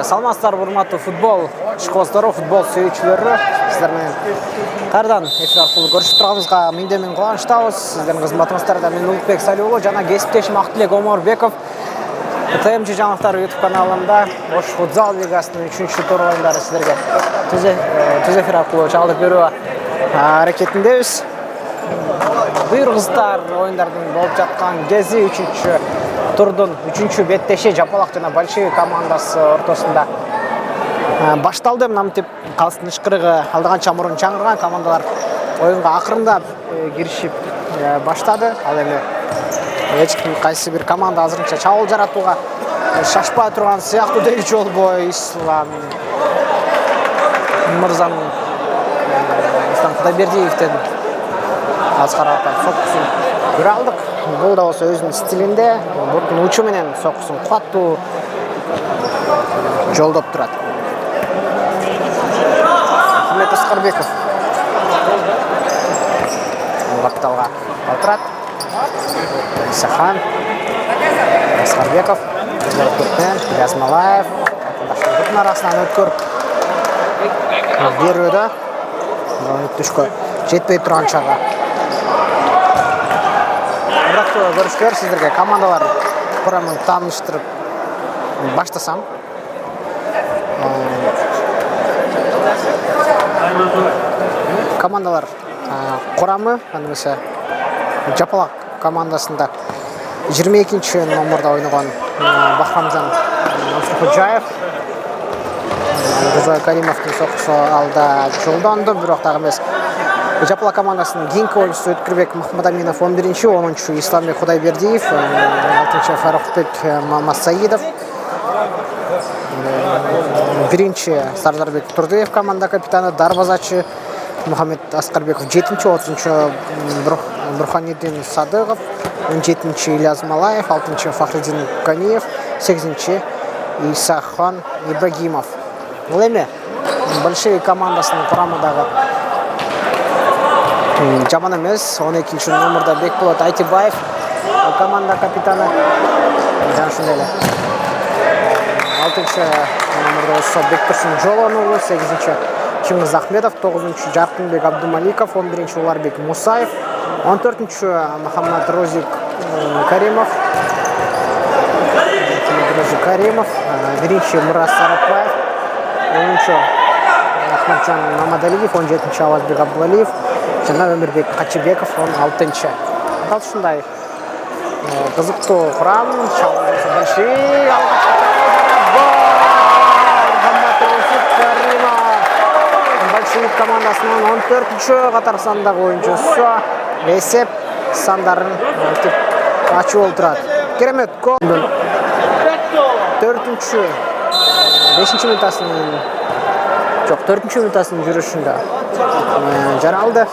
Саламатсыздар, урматтуу футбол ишкобоздору, футбол сүйүүчүлөрү. Сиздер менен кайрадан эфир аркылуу көрүшүп турганыбызга миңден-миң кубанычтабыз. Сиздердин кызматыңыздарда мен Улукбек Салиулу жана кесиптешим Актилек Оморбеков. ТМЧ жаңылыктар YouTube каналында Ош футзал лигасынын 3-тур оюндары сиздерге түз эфир аркылуу чалдырып берүү аракетиндебиз. Буйругуздар, оюндардын болуп жаткан кези 3-турдун 3-беттеши Жапалак жана Большевик командасы ортосунда башталды. Мынтип калыстын ышкырыгы алданча мурун чаңырган командалар оюнга акырындап киришип баштады. Ал эми эч ким кайсы бир команда азырынча чабуул жаратууга шашпай турган сыяктуу деүүчү болбой. Ислам мырзанын Ислам Кудайбердиевден Аскар Атаев соккусун көрө алдык. Бул да болсо өзүнүн стилинде буттун учу менен соккусун кубаттуу жолдоп турат. Ахмет Аскарбеков капиталга калтырат. Исахан Аскарбеков Ильяс Малаев башкалардын арасынан өткөрүп берүүдө түшкө жетпей турган чагы. Ураттуу көрүүчүлөр, сиздерге командалар курамын тааныштырып баштасам. Командалар курамы анысы Жапалак командасында 22-чи номерде ойногон Бахрамжан Мансурходжаев, Рузай Каримовдун соккусу алда жолдонду, бирок дагы эмес. Жапалак командасынын кийинки оюнчусу Өткүрбек Махмадаминов 11-чи, 10-чу Исламбек Кудайбердиев, 6-чы Фарухбек Мамасаидов, 1-чи Сардарбек Турдыев команда капитаны, дарбазачы Мухаммед Аскарбеков 7-чи, 30-чу Бурханиддин Садыгов, 17-чи Ильяс Малаев, 6-чы Фахриддин Каниев, 8-чи Исахан Ибрагимов. Бул эми Большевик командасынын курамындагы жаман эмес. 12-чи номерде Бекболот Айтибаев команда капитаны, жана ошондой эле 6-чы номерде болсо Бектурсун Жолонуулу, 8-чи Чыңгыз Ахмедов, 9-чу Жаркынбек Абдумаликов, 11-чи Уларбек Мусаев, 14-чү Мухаммад Розик Каримов, 1-чи Мурас Сарапаев, 10-чу Ахмаджан Мамадалиев, 17-чи Авазбек Абдувалиев жана Өмүрбек Качыбеков 16-чы. Дал ушундай кызыктуу курам. Большевик командасынын 14-чү катар сандагы оюнчусу эсеп сандарын ачуу болуп турат. Керемет гол. 4-чү 5-чи минутасынын 4-чү минутасынын жүрүшүндө жаралды.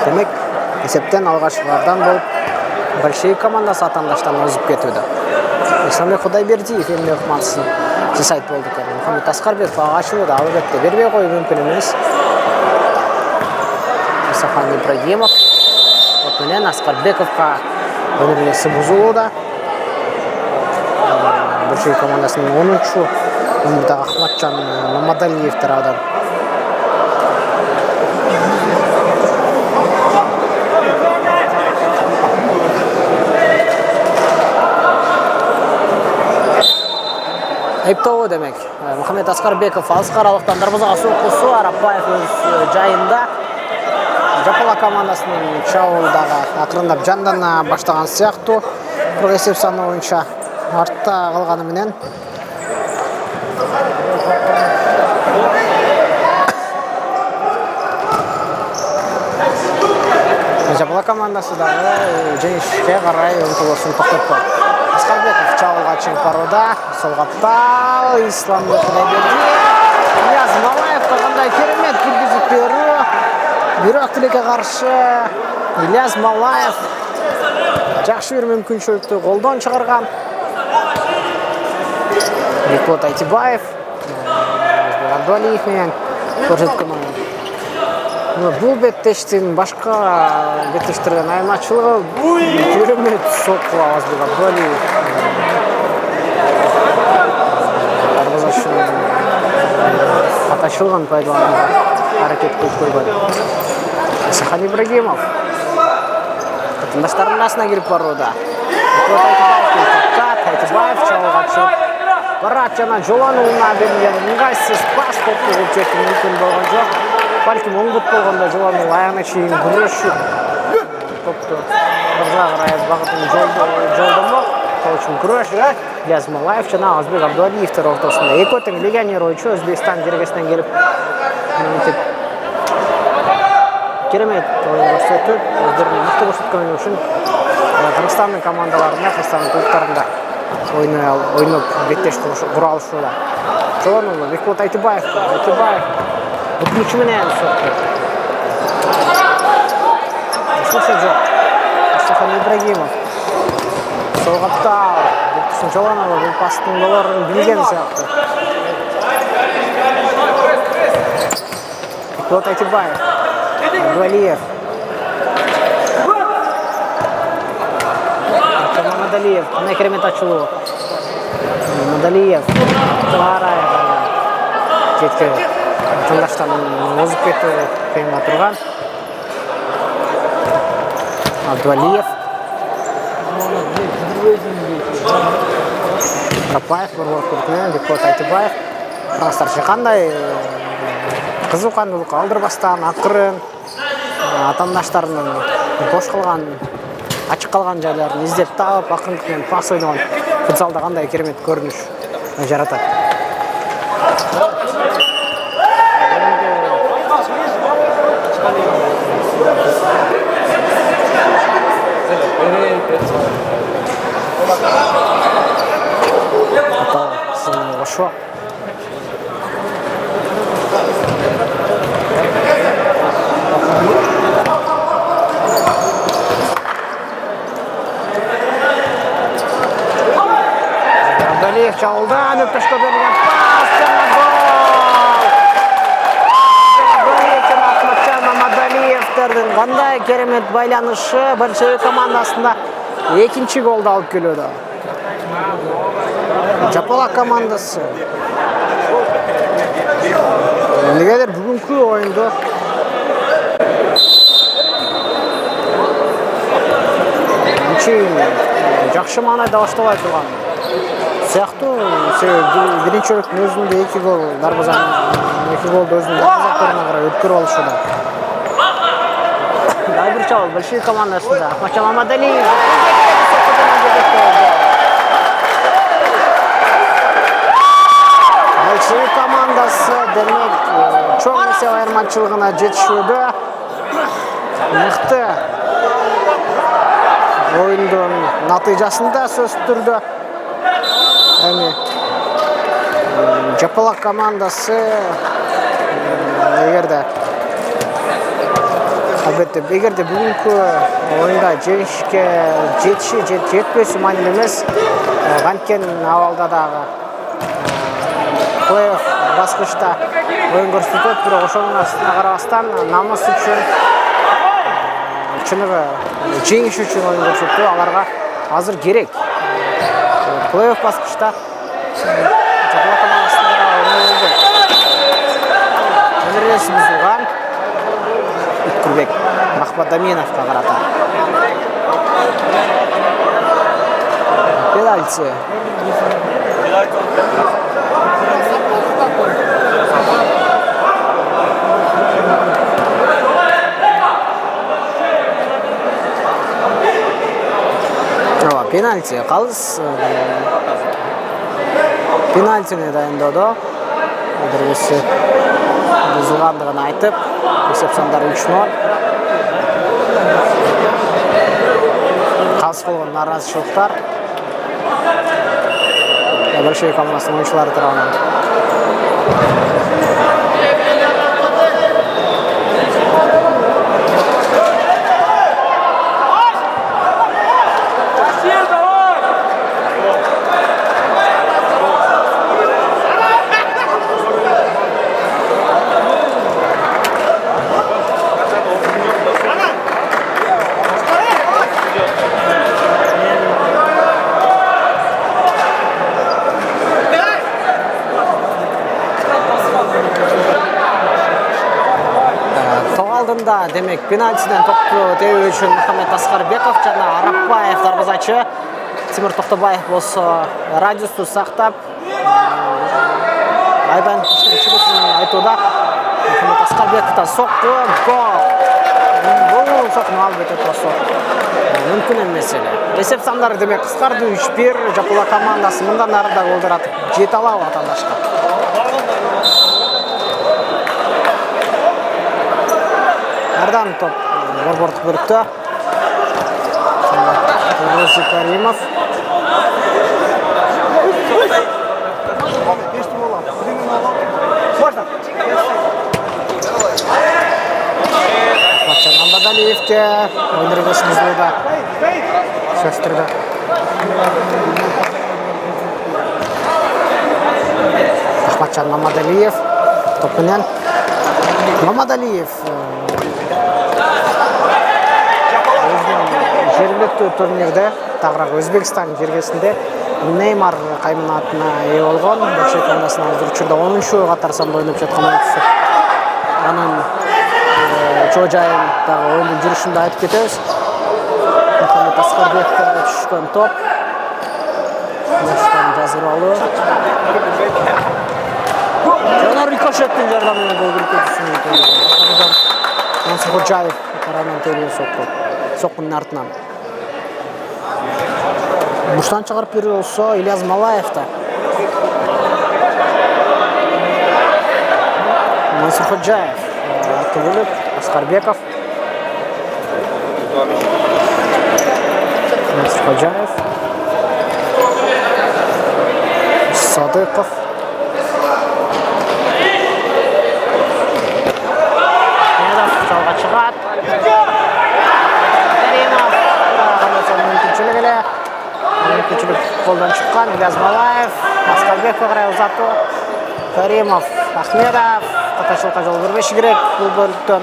Демек, эсептен алгачкылардан болуп Большевик командасы атандаштан озуп кетүүдө. Исламбек Кудайбердиев эмне ыкмасын жасайт болду экен. Мухаммед Аскарбеков ачылды, албетте бербей коюу мүмкүн эмес. Исахан Ибрагимов менен Аскарбековго өнөрүнү бузулууда. Большевик командасынын 10-чу номердагы Ахмаджан Мамадалиев тарабынан айыптоо демек. Мухаммед Аскарбеков алыскы аралыктан дарбазага соккусу, Арапаев өз жайында. Жапалак командасынын чабуулдагы акырындап жандана баштаган сыяктуу. Бирок эсеп саны боюнча артта калганы менен Жапалак командасы дагы жеңишке карай умтулуусун токтотпойт. Аскарбеков чабуулга чыгып барууда. Сол каптал Исламбек Кудайбердиев. Ильяс Малаевга кандай керемет киргизип берүү. Бирок тилекке каршы Ильяс Малаев жакшы бир мүмкүнчүлүктү колдон чыгарган. Бекболот Айтибаев Абдуалиев менен көрсөткөн. Бул беттештин башка беттештерден айырмачылыгы керемет сокку Авазбек Абдуалиев. үшін қаташылған пайдалануға әрекет көп қойбады. Сахан Ибрагимов қатындаштардың арасына келіп баруда. Тайтыбаев чалға түсіп барат жана Жоланұлына берілген ыңғайсыз пас топты көпчетті мүмкін болған жоқ. Бәлкім оңғыт болғанда Жоланұл аяғына шейін күресіп топты біржаға қарай бағытын жолдамақ. Ол үшін күрес Ильяс Малаев жана Азбек Абдуалиевтер ортасында. Екі өтің легионер ойыншы Өзбекстан жергесінен келіп керемет ойын көрсетіп, өздерінің мықты көрсеткен үшін Қырғызстанның командаларында, Қырғызстанның клубтарында ойнап беттеш құра алышуда. Жоланұлы Бекболот Айтыбаев өтмішіменен соқты. Ешқоса жоқ. Сахан Ибрагимов Солғаптау. Жоланұлы бұл пастың боларын білген сияқты. Бекболот Айтыбаев. Абдуалиев. Мамадалиев. Қандай керемет ашылуы. Мамадалиев. Барай. Жеткі тыңдаштан озып кетті қиынға тұрған. Абдуалиев. Рапаев бір болып көртінен. Бекболот Айтыбаев. Қырғыздаршы қандай қызу-қандылық алдырбастан ақырын атандаштарының бош қалған, ашық қалған жайларын іздеп тауып, ақырындықпен пас ойнаған футзалда қандай керемет көрініш жаратады. Қошуа. Абдуалиев чалдан өптішкі берген пас және гол! Ахматжан Мамадалиевтердің қандай керемет байланышы большевик командасында екінші голды алып келеді. Жапалақ командасы. Негедер бүгінгі ойынды жақшы маңайда башталай тұрған. Сияқты бірінші өліктің өзінде 2 гол дарбазаны, 2 голды өзінің дарбазақтарына қарай өткір алышуда. Дайбір чал, большевик командасында. Ахматжан Мамадалиев. Большевик командасы демек чоң есеп айырмашылығына жетішуді. Мықты ойындың натыйжасында сөз түрді. Жапалақ командасы егерде бүгінгі ойында жеңішке жетпесі мәнін емес, ғанкен авалдадағы плей-офф басқышта ойын көрсетіп, бір ошоның астына қарабастан намыс үшін, шынығы жеңіш үшін ойын көрсетіп, аларға азыр керек. Плей-офф басқышта Жапалақ командасында ойын болды. Өнересі бұзылған Үткірбек Махмадаминовқа қарата. Пенальти. Пенальти қалыс. Пенальтini дайындады. Өдіргесі бұзылғандығын айтып, есеп сандары 3-0. Қалыс болған наразышылықтар. Большевик командасының ойыншылары тарапынан. минутта демек пенальтиден топты тебүү үчүн Мухаммед Аскарбеков жана Арапбаев дарбазачы. Тимур Токтобаев болсо радиусту сактап айдан чыгышын айтууда. Мухаммед Аскарбековдон сокку, гол. Бул сокку албетте просто мүмкүн эмес эле. Эсеп сандары демек кыскарды 3-1. Жапала командасы мындан ары да голдор атып жете алабы атандашка? Ардан топ борбордук бөлүктө. Розы Каримов. Ахматжан Мамадалиевке ойныргысы бұзылуда. Сөстірді. Ахматжан Мамадалиев топынан. Мамадалиев жергілікті турнирде тағырақ Өзбекстан жергесінде Неймар каймынатына ээ болгон. Бөлчө командасына азыр учурда 10-чу катарсанда ойноп жаткан oyuncusu. Анын чоо жайын дагы оюндун жүрүшүндө айтып кетебиз. Мухаммед Аскарбековго түшкөн топ. Муштан жазыралуу. Жана рикошеттин жардамы менен гол кирип кетиши. Мансур Ходжаев каранан төлөө сокку. Соккунун артынан. Муштан чыгарып берүү болсо Ильяс Малаев да. Мансур Ходжаев, Аркылып, Аскарбеков. Мансур Ходжаев. Садыков. Жалга чыгат. Каримов. Мүмкүнчүлүк эле. Мүмкүнчүлүк колдон чыккан Ильяс Малаев. Аскарбековго карай узатуу. Каримов, Ахмедов. Катачылыкка жол бербеши керек бул бөлүктөн.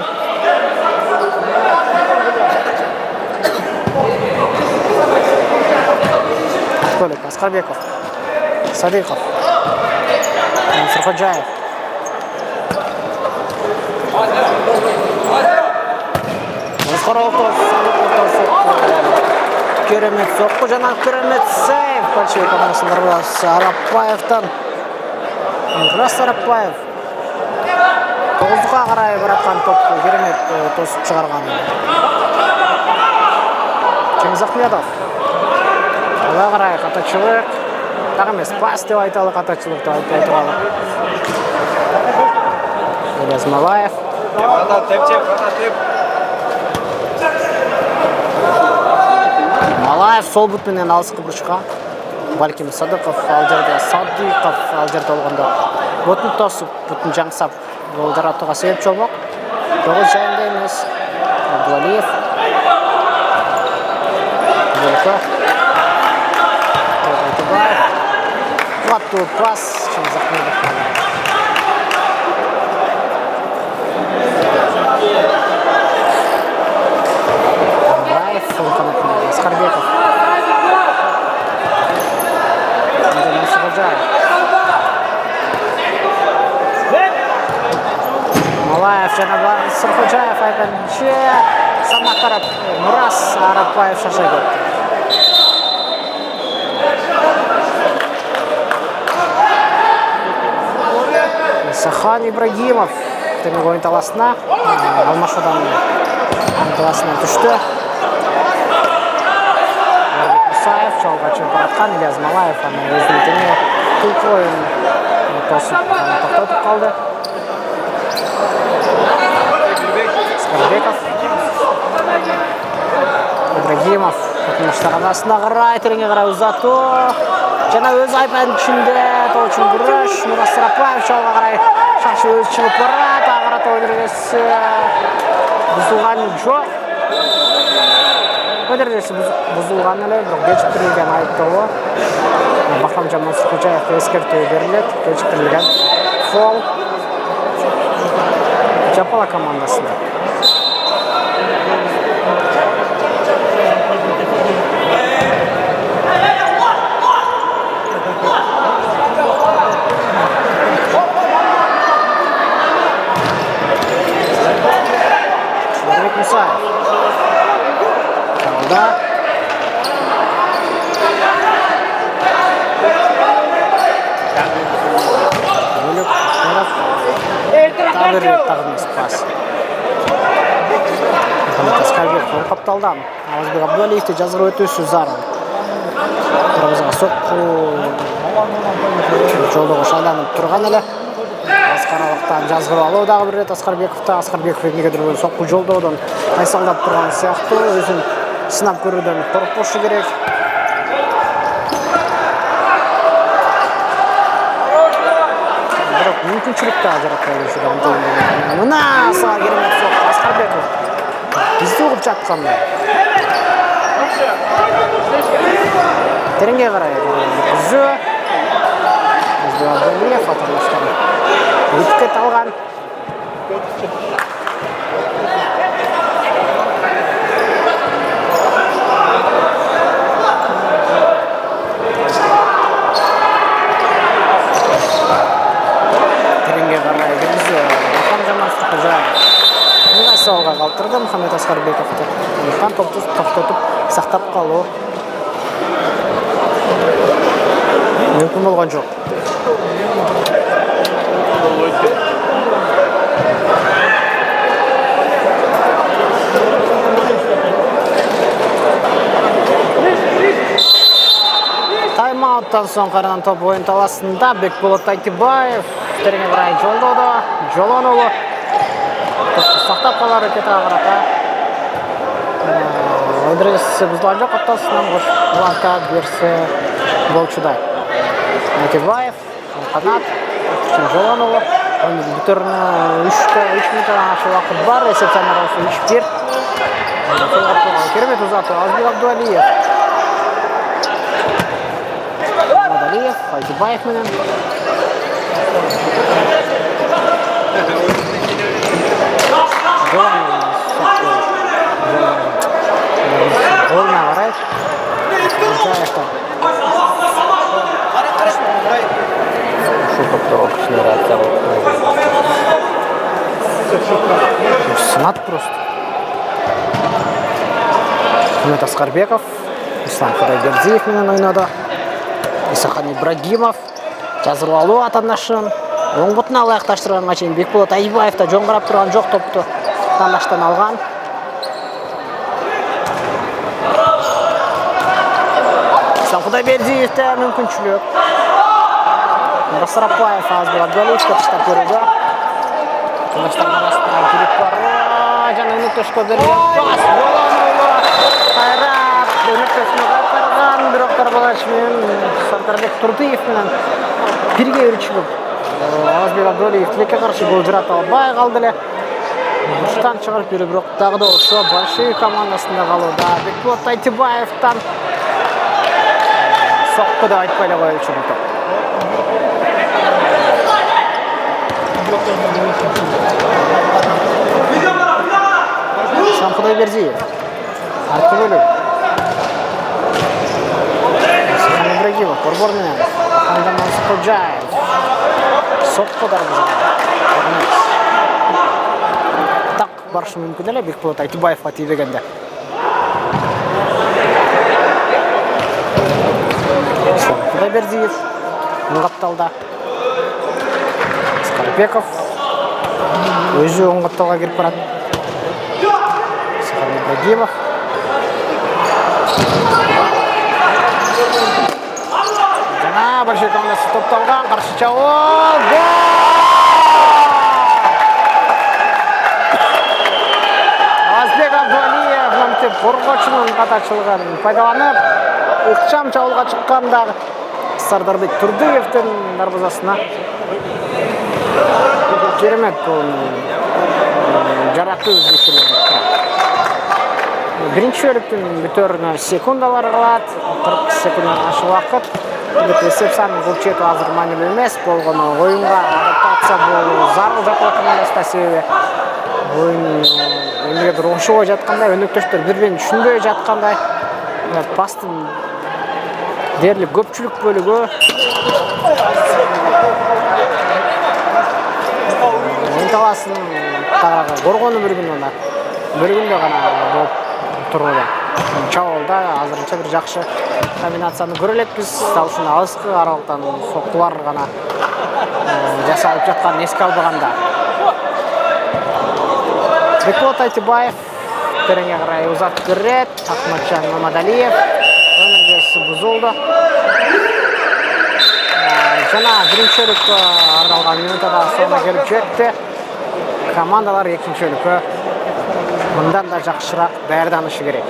Аскарбеков. Садыков. Мансур Ходжаев. Керемет сокку жана керемет сейв. Большой командасынын дарбазасы Арапбаевдон. Мирас Арапбаев. Тогуздукка карай бараткан топку керемет тосуп чыгарган. Чеңиз Ахмедов. Ага карай катачылык. Так эмес, пас деп айталы, катачылык деп айталы. Ильяс Малаев. Малаев сол бут менен алыскы бурчка. Балким Садыков, ал жерде Садыков, ал жерде болгондо бутун тосуп, бутун жаңсап голдор атууга себепчи болмок. Тогуз жайында эмес. Абдулалиев. Каттуу пас, Чеңиз Ахмедов. Аскарбеков. Мансур Ходжаев. Малаев жана Мансур Ходжаев айканчы сама карап Мурас Арапбаев шаша кетти. Сахан Ибрагимов темир оюн таласына алмашуудан таласына түштү. Мусаев жалга чыгып бараткан Ильяс Малаев аны өзүнүн теме тулкоюн тосуп токтотуп калды. Аскарбеков. Ибрагимов окунуштар арасында карай тереңге карай узатуу. Жана өз айпанын ичинде тоочун күрөш. Мурас Арапбаев жалга карай шашы өзү чыгып барат. Агара ойдыргысы бузулган жок. Ойдыргысы бузулган эле, бирок кечиктирилген айыптоо. Бахрамжан Мансур Ходжаевге эскертүү берилет. Кечиктирилген фол. Жапала командасында. Дагы бир тагын пас. Таскарбеков капталдан. Азбек Абдуалиевди жазгырып өтүүсү зарыл. Дарбазага сокку жолдого шайланып турган эле. Аскаралыктан жазгырып алуу дагы бир рет Аскарбековдо. Аскарбеков эмнегедир сокку жолдоодон айсалдап турган сыяктуу, өзүн сынап көрүүдөн коркпошу керек. Бирок мүмкүнчүлүк да жараткан болушу. Мына сага керемет сокку Аскарбеков. Бизди угуп жатканда. Тереңге карай. Өзү. Абдуллиев аталыштан. Үткет алган. Тереңге карай. Өзү. Сауға қалтырды Мұхаммед Аскарбековты. Топты тоқтатып сақтап қалу мүмкін болған жоқ. Тайм-ауттан соң қарынан топ ойын таласында Бекболот Айтибаев тереңе қарай жолдоодо. Жолонолу сақтап қалар әрекеті қарата. Өндірісі бұзылған жоқ аптасынан қош Бланка берсі болчуда. Айтибаев, қанат, Жолонолу. Бүтеріні 3 минуттан ашы уақыт бар. Ресепцияның арасы 3-1. Керемет ұзату Азбек Абдуалиев. Абдуалиев, Айтибаев менен. Голына қарай. Шу топтағы күшіне реакция сынат просто. Мұхаммед Аскарбеков, Ислам Құдайбердиев менен ойнады. Исахан Ибрагимов жазырып алуу атандашын. Оң бутуна ылайыкташтырганга чейин Бекболот Айтибаев да жоңгурап турган жок топту атандаштан алган. Ислам Құдайбердиевде мүмкүнчүлүк. Басарапаев Азбек Абдуалиевди таштап көрүүдө. Атандаштардын арасында жүрүп бар. Жана өнөктөшкө берилген пас. Кайрат өнөктөшүнө кайткарган, бирок Тарбалач менен Сардарбек Турдиев менен бирге үрчүлүп Азбек Абдуалиев тилекке каршы гол жарата албай калды эле. Бурчтан чыгарып берип, бирок дагы да болсо Большевик командасында калууда. Бекболот Айтибаевтан сокку деп айтпай эле коелучу бул топ. Ислам Құдайбердиев. Артқы бөлүк. Исахан Ибрагимов борбор менен. Хамжан Соколжаев. Сокку дарбазага. Так барышы мүмкүн эле Бекболот Айтибаевга тийбегенде. Ислам Құдайбердиев оң капталда. Аскарбеков өзү оң капталга кирип барат. Исахан Ибрагимов. Жана Большевик командасы топталган, каршы чабуул. Азбек Абдуалиев мынтип коргоочунун катачылыгын пайдаланып, ыкчам чабуулга чыкканда Сардарбек Турдиевдин дарбазасына керемет жарактуу өзгөчөлөр. Биринчи бөлүктүн бүтөрүнө секундалар калат, 40 секунддан ашык убакыт. Ресепциянын көпчүлүгү азыр маанилүү эмес болгону оюнга адаптация болуу зарыл жапон командасында, себеби оюн эмнегедир ошобой жаткандай, өнөктөштөр бири-бирин түшүнбөй жаткандай, пастын дээрлик көпчүлүк бөлүгү таласынын коргонуу бөлүгүндө гана болуп турду. Чабуулда азырынча бир жакшы комбинацияны көрө элекпиз. Дал ушундай алыскы аралыктан соккулар гана жасалып жатканын эске албаганда. Бекболот Айтыбаев тереңге қарай ұзатып кіреді. Ахматжан Мамадалиев өнергесі бұзылды. Жана бірінші өлікті арналған минутада соңына келіп жетті. Командалар екінші өлікі мұндан да жақшырақ даярданышы керек.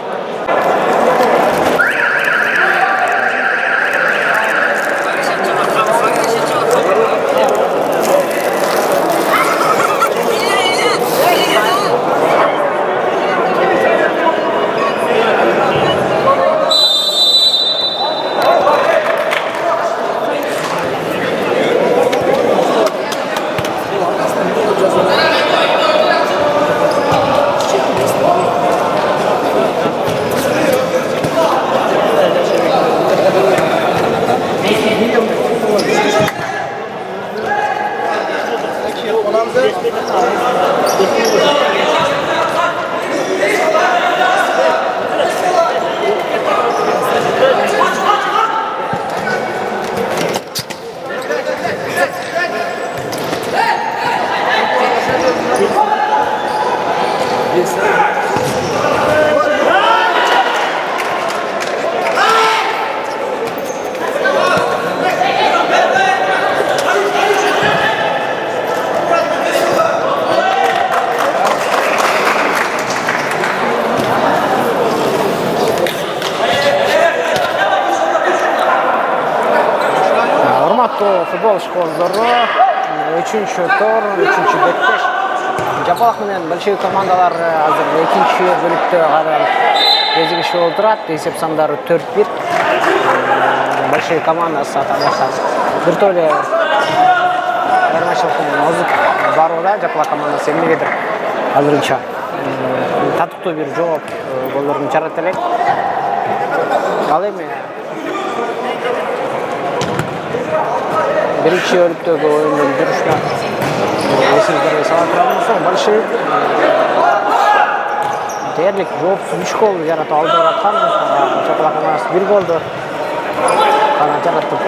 Футбол школдары, үшінші тур, үшінші беттеш. Жапалақ менен большой командалар азыр екінші бөлікті қарай кезігіші олтырады. Есеп сандары 4-1. Большой командасы атамаса. Бір төлі айырмашылықтың озық баруда Жапалақ командасы емнегедір азырынша татықты бір жооп голдарын жарата элек. Ал эми бірінші өліктегі ойынның жүрішіне есіңіздерге сала тұрамыз соң большой дерлік жоопсыз 3 гол жаратып алдырып атқан. Жапалақ командасы 1 голды ғана жаратып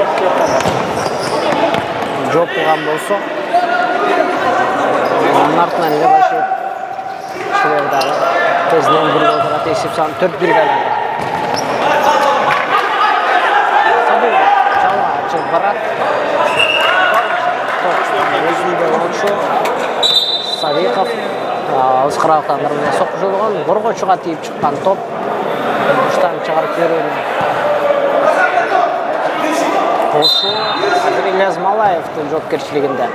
жооп қылған болса, оның артынан эле большой кишилердагы тезинен 1 гол жаратып есеп санын 4-1 айланды. Жалға ачылып барат. Өзінде олчу Савиков Алысқыралқандарына соққы жолған, қорғаушыға тиіп шыққан топ ұштан шығарып беруін қошу Ильяс Малаевтың жауапкершілігінде.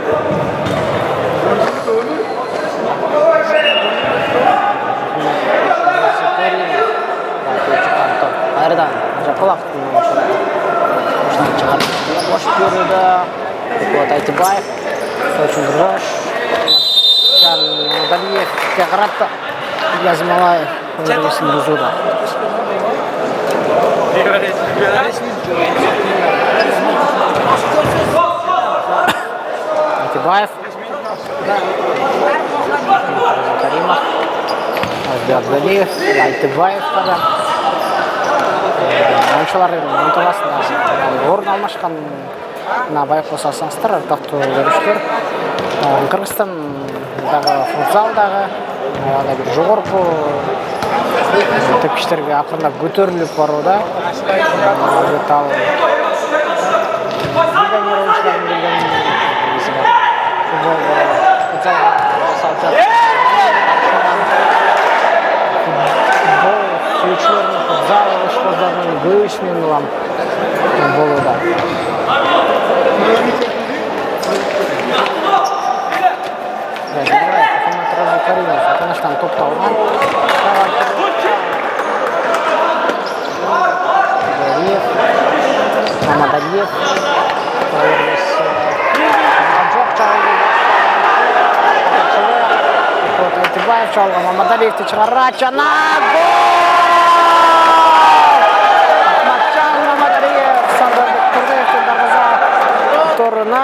Қайырдан Жапалақтың ұштан шығарып қошып беруді. Бекболот Айтыбаев, очень дұрыш. Жан Мамадалиев қаратты. Ильяс Малаев өнергесін бұзуда. Айтыбаев. Каримов. Абдалиев. Айтыбаев қада. Ойыншылардың ұмтыласында орын алмашқан байқоса саңыстар, артақты көріштер. Қырғызстандағы футзалдағы бір жоғырғы тепкіштерге ақырындап көтеріліп баруда. Ал легионер ойыншыларын келген футзалға салтыр. Футбол сүйекшілерінің футзал ойыншыларының көшінен ұлам болуда. Каримов атаныштан топты алған. Мамадалиев. Айтыбаев чалған. Мамадалиевті шығарады. Жана гол! Ахматжан Мамадалиев. Сандорбек Турдыевтің дарбаза торына.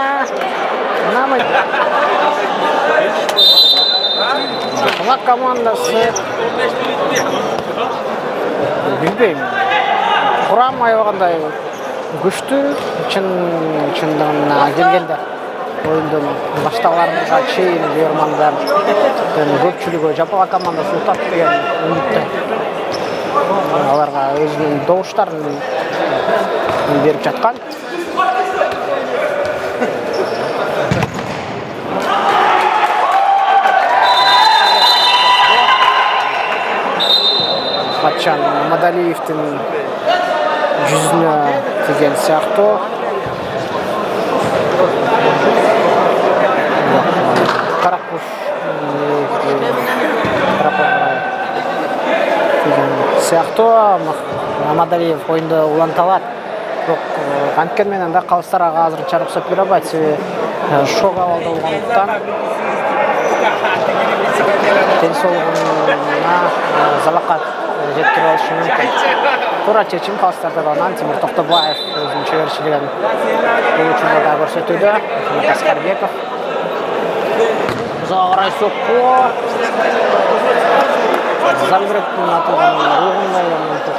Жапалақ командасы білбеймін. Құрам айвағандай күшті шындығына келгенде. ойындың башталарына чейин Германдар көпчүлүгү Жапала командасы утат деген үмүттө. Аларга өзүнүн добуштарын берип жаткан. Батчан Мадалиевдин жүзүнө тиген сыяктуу. Каракуш сыяктуу Мадалиев оюнда уланталат. Бирок анткени менен да калыстарга азырынча уруксат бере албайт, себеби шок абалда болгондуктан ден соолугуна залакат жеткирип алышы мүмкүн. Туура чечим калыстардан Тимур Токтобаев өзүнүн чеберчилигин бул учурда да көрсөтүүдө. Аскарбеков узакка карай сокку. Замбиректин атылган ругундай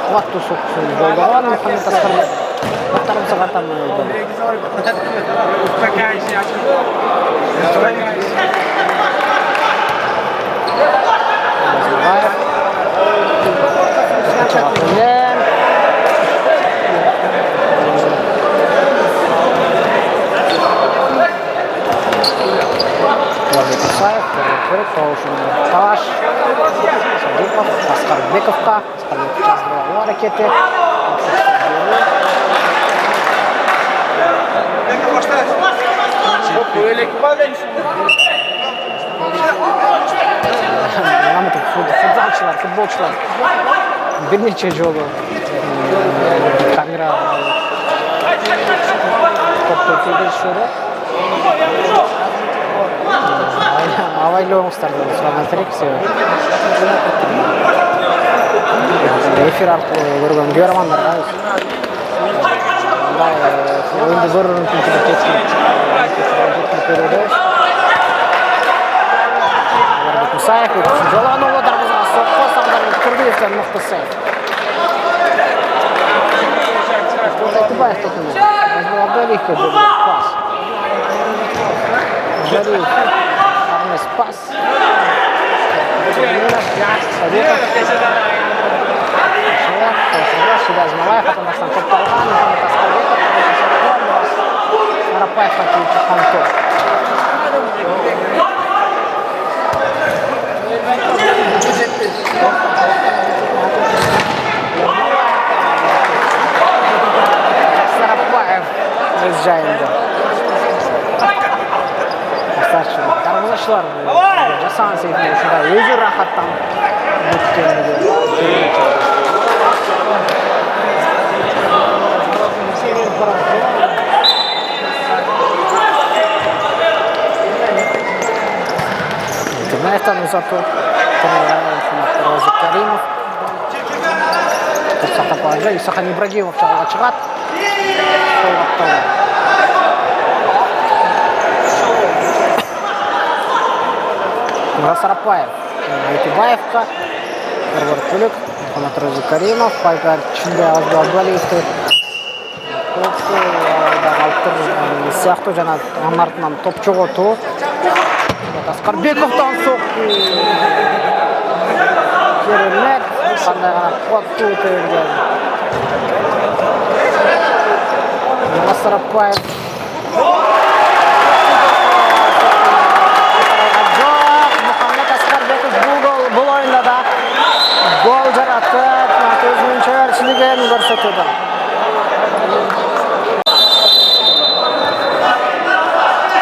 кубаттуу соккусун жолдогон Мухаммед Аскарбеков. Тарымсы катам Талаш Садиков Аскарбековка. Аскарбеков жаздыруу аракети. Футболчылар bir neçe жолу камера топту көрүшөрү. Абайлооңуздар деп сураган керек, себеби эфир аркылуу көргөн көрөрмандарга мындай оюнду көрүүнү үчүн жеткирип берүүдө. Мусаев жолонуу дарбазага сокко Сагдарбек Турдиевден мыкты сейв. Айтыбаев тотуну. Абдалиевке берген пас. Абдалиев арнайы пас. Садиков. Сюда Змалаев атамастан топталган. Аскарбеков Арапаевка чыккан топ. Сарапаев өз жайында. Дарбазашылар жасаған себебі ушундай өзү рахаттанып бүткөнүгү. Тимаевтан узатуу. Розик Каримов. Сакта положа, Исахан Ибрагимов чагылга чыгат. Сарапаев. Айтыбаевка. Первый көлік. Мухаммад Розик Каримов. Пайгар чынды Абдалиевти. Топты алыптыр сыяктуу жана анын артынан топ жоготуу. Аскарбековдон сокку. Керемет, кандай гана кубаттуу берген. Сарапаев. Мухаммед Аскарбеков бул оюнда да гол жаратып, өзүнүн чеберчилигин көрсөтүүдө.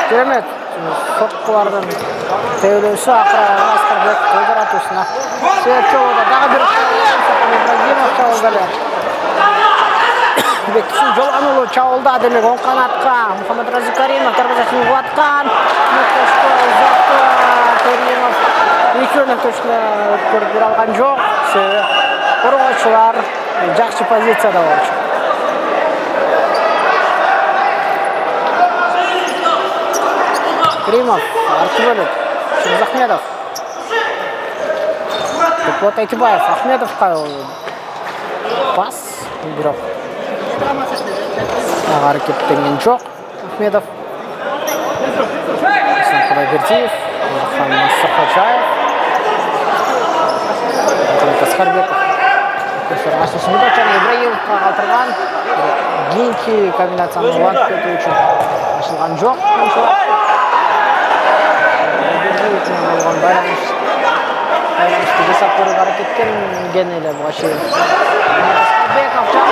Керемет, соккулардын тейлөөсү акыры Аскарбеков гол жаратуусуна себепчи болду. Дагы бир Ибрагимов чабуулда. Бекишин жолонуулу чабуулда, демек оң канатка Мухаммад Розик Каримов дарбазасын кубаткан. Каримов экөөнүн төшүнө өткөрүп бере алган жок. Себеби коргоочулар жакшы позицияда болчу. Каримов, Аркыбөлөк, Ахмедов. Вот Айтыбаев, Ахмедовка пас, бирок аракеттенген жок. Ахмедов Руслан Құдайбердиев, Мансұр Ходжаев, Асқарбеков. Ашылшын Мұдатжан Ибраимовқа қалдырған. Гинки комбинацияны уақыт өту үшін ашылған жоқ. Болған байланышты жасап көруге әрекеттен генелі бұға шейін. Асқарбеков жан.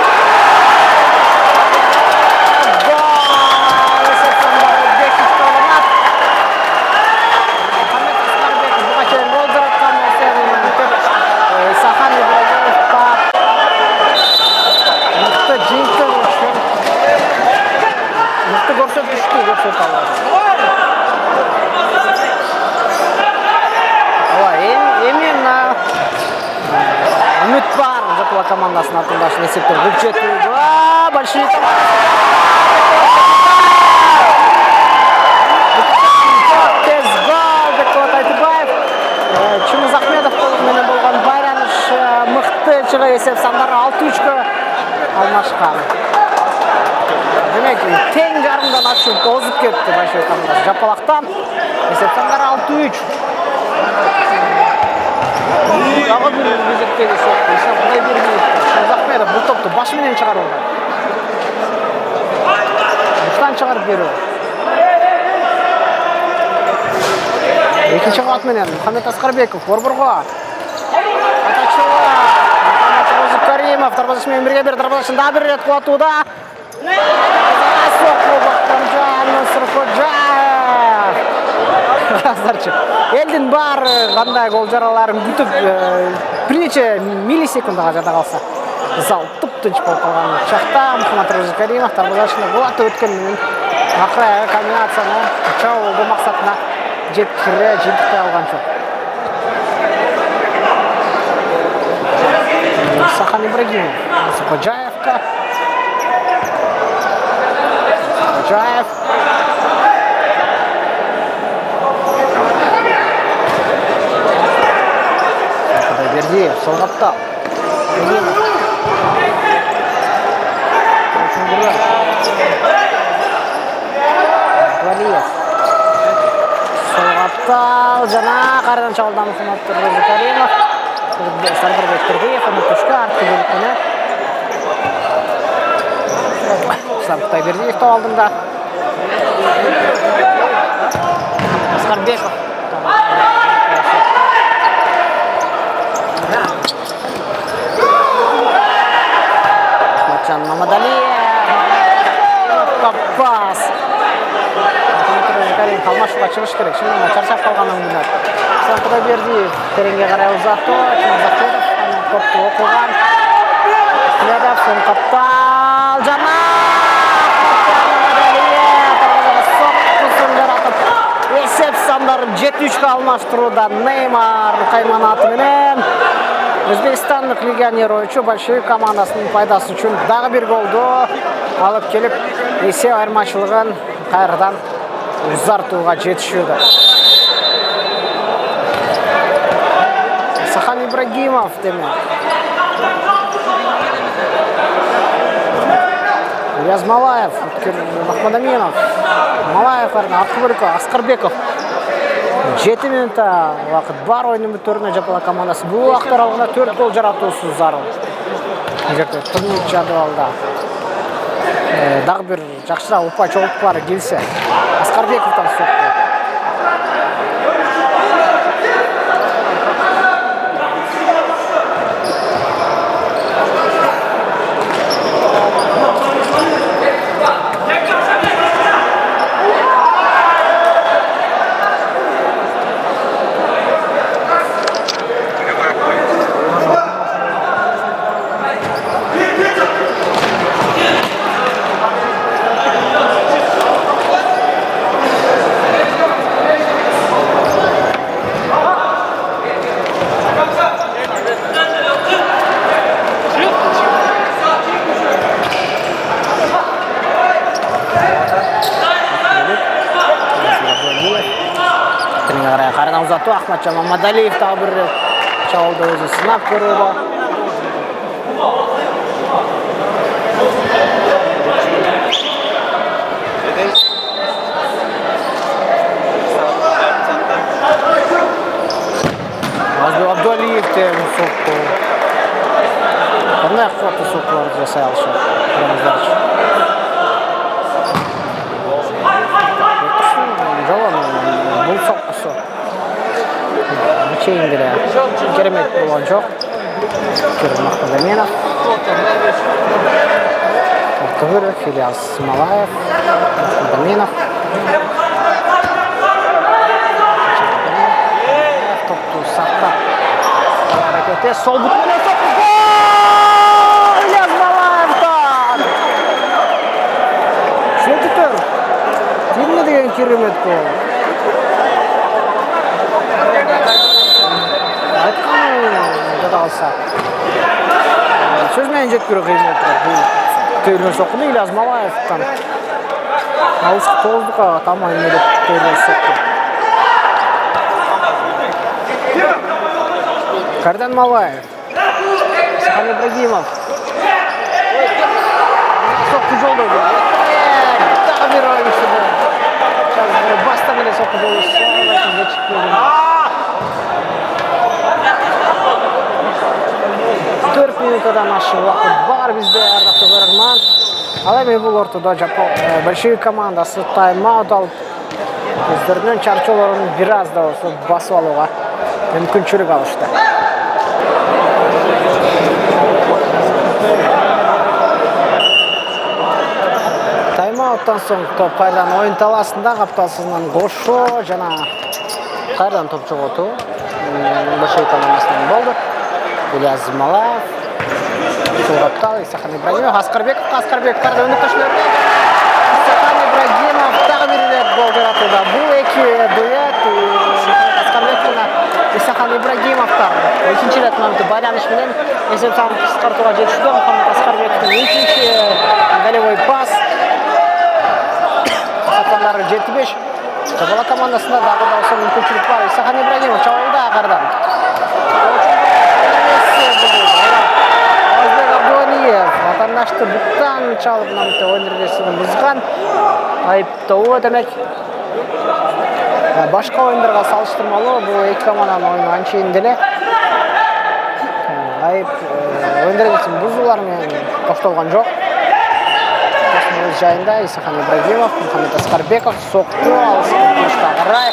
Үміт бар Жапала командасының атындашы есептен бұл жету. Большой тез гол Бекболат Айтыбаев. Чумыз Ахмедов менен болған байланыш мықты чыгы есеп сандары 6-3-ке алмашқан. Демек, тең жарымдан ашып озып кетті Большой командасы Жапалақтан. Есеп сандары 6-3. Дағы бір кезектегі соқты, Ислам Құдайбердиев, Чумыз Ахмедов бұл топты башыменен шығарылды. Бұштан шығарып беру. Екінші қуатменен Мұхаммед Асқарбеков, Орбұрға. Атачуы, Мұхаммед Розыккаримов, дарбазашымен бірге бір дарбазашында бір рет қуатуда. Соққы Бақтанжан, Мансұр Ходжаев. Елдің бар қандай гол жараларын күтіп бірнеше миллисекундаға жата қалса. Зал тұп-тұнш болып қалған шақта Мұхаммед Розыккаримов дарбазашында қуаты өткенмен ақырғы комбинацияны чауылды мақсатына жеткіре алған жоқ. Сахан Ибрагимов, Ходжаевқа. Ходжаев. Құдайбердиев, сол қапта. Валиев. Солғаптал, жана қардан шағылдан Мұхаммед Розыккаримов. Сардарбек Турдиев, оны түшкі артқы бөліккені. Ислам Құдайбердиев тау алдында. Асқарбеков. Ахматжан Мамадалиев. Папас. Қалмашуға шығыш керек. Шынымен чаршап қалғанын білер. Ислам Құдайбердиев тереңге қарай ұзатты. Чумыз Ахмедов топты оқылған. Ахмедов сон қаптал. Жана! Есеп сандарын 7-3-ке алмаштыруда Неймар қайманатымен Өзбекстандық легионер ойыншы Большой командасының пайдасы үшін дағы бір голды алып келіп, есеп айырмашылығын қайырдан ұзартуға жетішеді. Сахан Ибрагимов демек. Ильяс Малаев, Махмадаминов, Малаев, Асқарбеков. 7 минутта уақыт бар ойынның түріне Жапала командасы. Бұл уақыт аралығында 4 гол жаратуысы зарыл. Турнир жадуалда. Дағы бір жақшыра ұпай чолықпары келсе. Асқарбековтан соқты. Қардан ұзату Ахматжан Мамадалиев тағы бір чауылды өзі сынап көруді. анчейин деле керемет болгон жок. Мактабаменов. Артур, Филиас Малаев, Мактабаменов. Топту сактап. Аракети сол бут менен соққы. Гол! Филиас Малаевдан. Шөтүтөр. Эмне деген керемет гол. Алса. Сөз менен жеткирүү кыйын болуп Төгүлгөн сокку Ильяс Малаевден. Алышкы тоздукка таман менеп төгүлгөн сокку. Кардан Малаев. Сахан Ибрагимов. Сокку жолдо. Дагы бир ойунчу. Баста менен сокку жолдо. 4 минутадан ашык убакыт бар бизде, ардактуу көрөрман. Ал эми бул ортодо большевик командасы тайм-аут алып, өздөрүнүн чарчоолорун бир аз да болсо басып алууга мүмкүнчүлүк алышты. Тайм-ауттан соң топ кайрадан оюн талаасында капталсызынан кошо жана кайрадан топ жоготуу большевик командасынан болду. Ильяс Малаев, Каптал, Исахан Ибрагимов, Аскарбеков кайрадан өнүк ташлады. Исахан Ибрагимов дагы бир рет гол жаратууда. Бул эки дуэт Аскарбеков жана Исахан Ибрагимовдор экинчи рет мынтип байланыш менен эсеп санын кыскартууга жетишти. Мухаммед Аскарбековдун экинчи голевой пас. Сапарлары 75. Жабала командасында дагы да болсо мүмкүнчүлүк бар. Исахан Ибрагимов чабуулда кайрадан. Ватандашты буттан чалып намты оюн эрежесин бузган. Айыптоо демек. Башка оюндарга салыштырмалуу бул эки команданын оюну анчейин деле айып оюн эрежесин бузуулар менен коштолгон жок. Өз жайында Исахан Ибрагимов, Мухаммед Аскарбеков сокку алышка карай.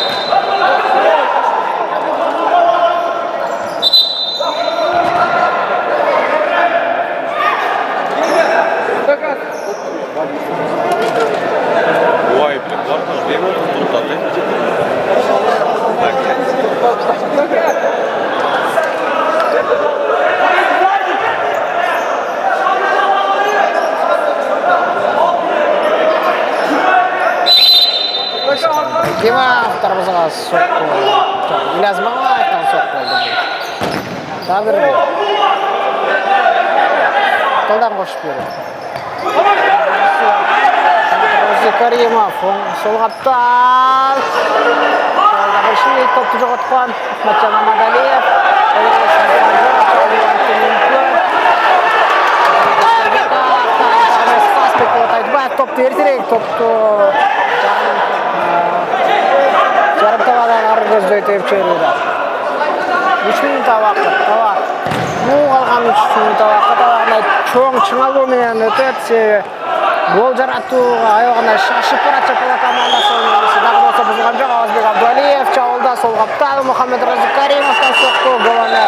Ибрагимов дарбазага сокку. Ильяс Малаевден сокку болду. Дагы бир. Колдан кошуп берди. Каримов сол каптал. Большевик топту жоготкон. Ахматжан Амадалиев. Топту эртерээк жарым табадан ары көздөйт чөйрүүдө. 3 минут убакыт. Бул калган 3 минут убакыт чоң чыңалуу менен өтөт. Гол жаратууга аягына шашып барат Жапала командасы. Дагы болсо бузулган жок. Азбек Абдуалиев чабуулда сол каптал. Мухаммед Каримовдон сокку голуна.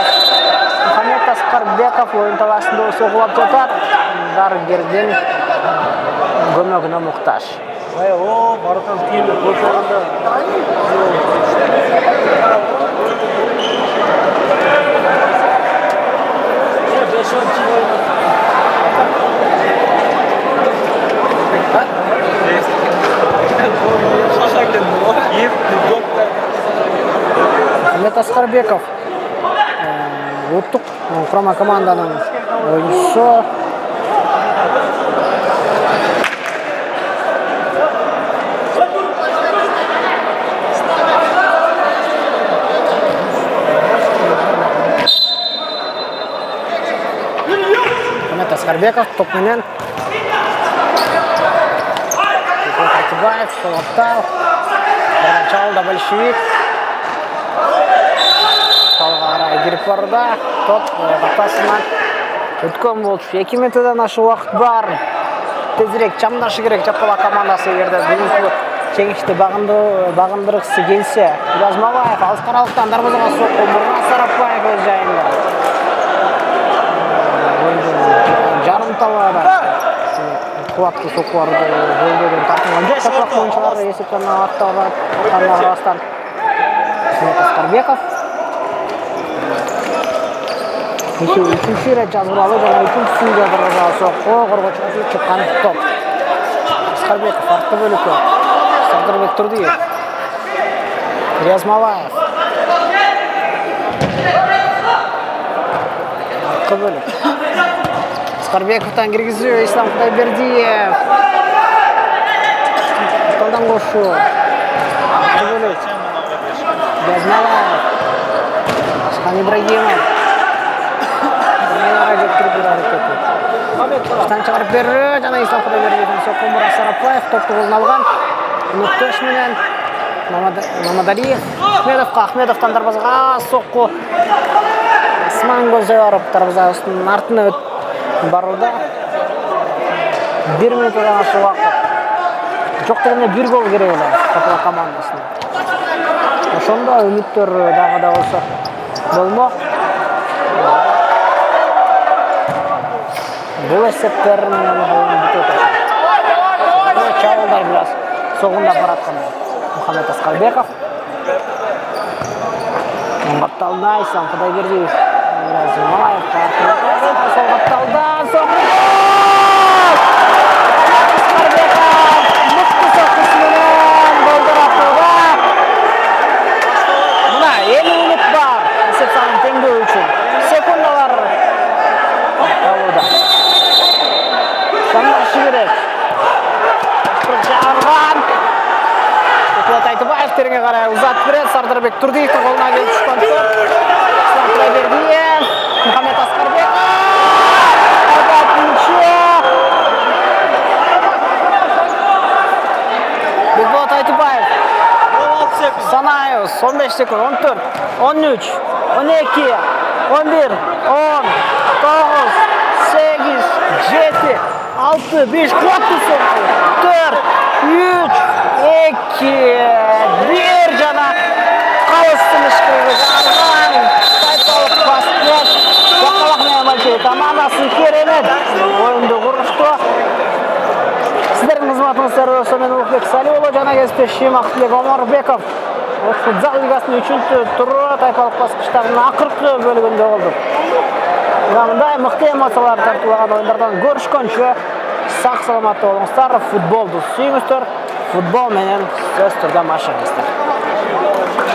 Мухаммед Аскарбеков оюн талаасында сокулап жатат. Дарыгердин көмөгүнө муктаж. О, баратан кийинде кошогонда. Мухаммед Аскарбеков улуттук курама команданын оюнчусу. Аскарбеков топ менен Атибаев солоптал чалда большевик талгара кирип барда топ каптасынан өткөн болчу. 2 минуттан ашык убакыт бар. Тезирээк чамдашы керек Жапала командасы эгерде бүгүнкү жеңишти багындыргысы келсе, Язмабаев алыс каралыктан дарбазага сокку Мурат Сарапбаев өз жайында. Жарым талаада кубаттуу соккуларды жолдодон тартылган жок. Топrak боюнчалар эсептен атталган карабастан Ахмет Аскарбеков. Üçüncü rет жазгыралы жана үчүнчүсүндө дарбазага сокку коргочу чыккан топ. Аскарбеков артта бөлүккө. Сардырбек Турдиев. Язмабаев. Артта бөлүк. Аскарбековтан киргизүү Ислам Кудайбердиев. Колдон кошу. Артта бөлүк. Язмабаев. Асхан Ибрагимов. Астан чыгарып берүү жана Ислам Кудайбердиевдин сокку Мурат Сарапбаев топту колуна алган. Нүктөш менен Мамадалиев Ахмедовдон дарбазага сокку. Асман Көзөөров дарбазасынын артына барууда. 1 минуттан ашык убакыт. Жок дегенде 1 гол керек эле Капла командасына. Ошондо үмүттөр дагы да болсо болмок. Бұл эсептер менен бүтөт. Чабуулдар бир аз согундап бараткан Мухаммед Аскарбеков. Батталда Ислам Кудайбердиев. Язмабаев сол батталдан сокку. Аскарбеков мыкты соккусу менен голдор атууда. Мына 50 минут бар. Эсеп санын теңдөө үчүн. Секундалар алууда. Sandaşı gerek. Çağırgan. Kuat Aytıbayev terine qaraya uzat berет. Sardarbek Turdiev'in koluna kelip tushgan top. Ислам Кудайбердиев, Мухаммед Аскарбеков. Albatınçı. Kuat Aytıbayev. Sanayız 15 sekund 14, 13, 12, 11, 10, 9, 8, 7, 6, 5, 4, 4, 3, 2, 1 жана калыстын ишкерге жарган тайпалык баскет Жакалак менен Большой командасы керемет оюнду курушту. Сиздердин кызматыңыздар болсо мен Улукбек Салиулу жана кесиптешим Актылек Омарбеков футзал лигасынын 3-туру тайпалык баскычтардын акыркы бөлүгүндө болдук. Мындай мыкты эмоциялар тартуулаган оюндардан көрүшкөнчө сак саламатта болуңуздар, футболду сүйүңүздөр, футбол менен сөз түрдө машыгыңыздар.